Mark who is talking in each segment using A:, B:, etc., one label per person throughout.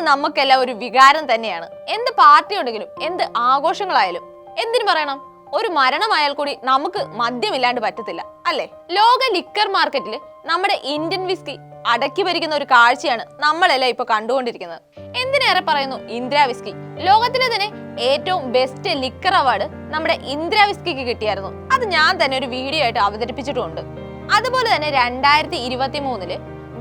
A: നമുക്കെല്ലാം ഒരു വികാരം തന്നെയാണ്. എന്ത് പാർട്ടി ഉണ്ടെങ്കിലും എന്ത് ആഘോഷങ്ങളായാലും എന്തിനു പറയണം, ഒരു മരണമായാൽ കൂടി നമുക്ക് മദ്യമില്ലാണ്ട് പറ്റത്തില്ല അല്ലേ? ലോക ലിക്കർ മാർക്കറ്റിൽ നമ്മുടെ ഇന്ത്യൻ വിസ്കി അടക്കി ഭരിക്കുന്ന ഒരു കാഴ്ചയാണ് നമ്മളെല്ലാം ഇപ്പൊ കണ്ടുകൊണ്ടിരിക്കുന്നത്. എന്തിനേറെ പറയുന്നു ഇന്ദിര വിസ്കി. ലോകത്തിലെ തന്നെ ഏറ്റവും ബെസ്റ്റ് ലിക്കർ അവാർഡ് നമ്മുടെ ഇന്ദിര വിസ്കിക്ക് കിട്ടിയായിരുന്നു. അത് ഞാൻ തന്നെ ഒരു വീഡിയോ ആയിട്ട് അവതരിപ്പിച്ചിട്ടുമുണ്ട്. അതുപോലെ തന്നെ 2023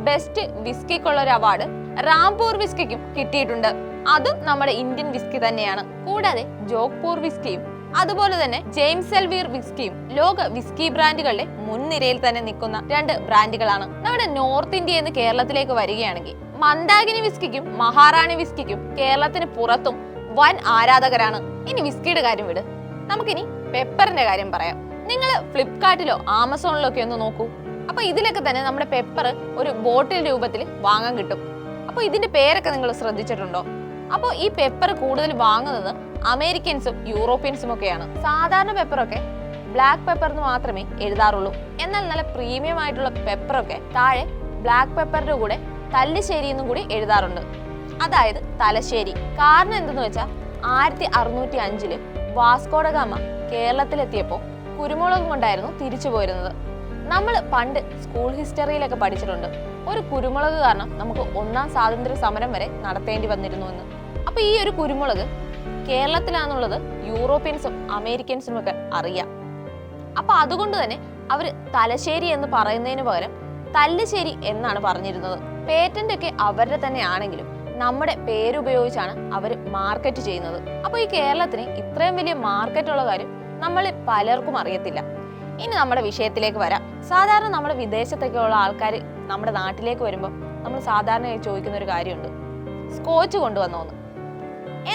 A: ബെസ്റ്റ് വിസ്കിക്കുള്ള ഒരു അവാർഡ് റാംപൂർ വിസ്കിക്കും കിട്ടിയിട്ടുണ്ട്. അതും നമ്മുടെ ഇന്ത്യൻ വിസ്കി തന്നെയാണ്. കൂടാതെ ജോഗ്പൂർ വിസ്കിയും അതുപോലെ തന്നെ ജെയിംസ് എൽവീർ വിസ്കിയും ലോക വിസ്കി ബ്രാൻഡുകളുടെ മുൻനിരയിൽ തന്നെ നിൽക്കുന്ന 2 ബ്രാൻഡുകളാണ്. നമ്മുടെ നോർത്ത് ഇന്ത്യയിൽ നിന്ന് കേരളത്തിലേക്ക് വരികയാണെങ്കിൽ മന്ദാകിനി വിസ്കിക്കും മഹാറാണി വിസ്കിക്കും കേരളത്തിന് പുറത്തും വൻ ആരാധകരാണ്. ഇനി വിസ്കിയുടെ കാര്യം വിട്, നമുക്കിനി പെപ്പറിന്റെ കാര്യം പറയാം. നിങ്ങൾ ഫ്ലിപ്കാർട്ടിലോ ആമസോണിലോ ഒക്കെ ഒന്ന് നോക്കൂ. അപ്പൊ ഇതിലൊക്കെ തന്നെ നമ്മുടെ പെപ്പർ ഒരു ബോട്ടിൽ രൂപത്തിൽ വാങ്ങാൻ കിട്ടും. അപ്പൊ ഇതിന്റെ പേരൊക്കെ നിങ്ങൾ ശ്രദ്ധിച്ചിട്ടുണ്ടോ? അപ്പോൾ ഈ പെപ്പർ കൂടുതൽ വാങ്ങുന്നത് അമേരിക്കൻസും യൂറോപ്യൻസും ഒക്കെയാണ്. സാധാരണ പെപ്പറൊക്കെ ബ്ലാക്ക് പെപ്പർ എന്ന് മാത്രമേ എഴുതാറുള്ളൂ. എന്നാൽ നല്ല പ്രീമിയം ആയിട്ടുള്ള പെപ്പറൊക്കെ താഴെ ബ്ലാക്ക് പെപ്പറിന്റെ കൂടെ തല്ലിശ്ശേരി എന്നും കൂടി എഴുതാറുണ്ട്, അതായത് തലശ്ശേരി. കാരണം എന്തെന്ന് വെച്ചാൽ 1605 വാസ്കോഡ ഗാമ കേരളത്തിലെത്തിയപ്പോൾ കുരുമുളക് കൊണ്ടായിരുന്നു തിരിച്ചു പോരുന്നത്. നമ്മൾ പണ്ട് സ്കൂൾ ഹിസ്റ്ററിയിലൊക്കെ പഠിച്ചിട്ടുണ്ട്, ഒരു കുരുമുളക് കാരണം നമുക്ക് 1ാം സ്വാതന്ത്ര്യ സമരം വരെ നടത്തേണ്ടി വന്നിരുന്നു എന്ന്. അപ്പൊ ഈ ഒരു കുരുമുളക് കേരളത്തിലാണെന്നുള്ളത് യൂറോപ്യൻസും അമേരിക്കൻസും ഒക്കെ അറിയാം. അപ്പൊ അതുകൊണ്ട് തന്നെ അവർ തലശ്ശേരി എന്ന് പറയുന്നതിന് പകരം തല്ലിശ്ശേരി എന്നാണ് പറഞ്ഞിരുന്നത്. പേറ്റന്റ് ഒക്കെ അവരുടെ തന്നെ ആണെങ്കിലും നമ്മുടെ പേരുപയോഗിച്ചാണ് അവർ മാർക്കറ്റ് ചെയ്യുന്നത്. അപ്പൊ ഈ കേരളത്തിന് ഇത്രയും വലിയ മാർക്കറ്റ് ഉള്ള കാര്യം നമ്മൾ പലർക്കും അറിയത്തില്ല. ഇനി നമ്മുടെ വിഷയത്തിലേക്ക് വരാം. സാധാരണ നമ്മുടെ വിദേശത്തൊക്കെ ഉള്ള ആൾക്കാർ നമ്മുടെ നാട്ടിലേക്ക് വരുമ്പോൾ നമ്മൾ സാധാരണയായി ചോദിക്കുന്ന ഒരു കാര്യമുണ്ട്, സ്കോച്ച് കൊണ്ടുവന്നോന്ന്.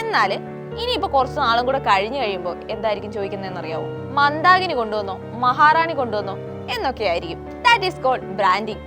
A: എന്നാൽ ഇനിയിപ്പോൾ കുറച്ച് നാളും കൂടെ കഴിഞ്ഞു കഴിയുമ്പോൾ എന്തായിരിക്കും ചോദിക്കുന്നതെന്ന് അറിയാവോ? മന്ദാകിനി കൊണ്ടുവന്നോ, മഹാറാണി കൊണ്ടുവന്നോ എന്നൊക്കെ ആയിരിക്കും. That is called branding.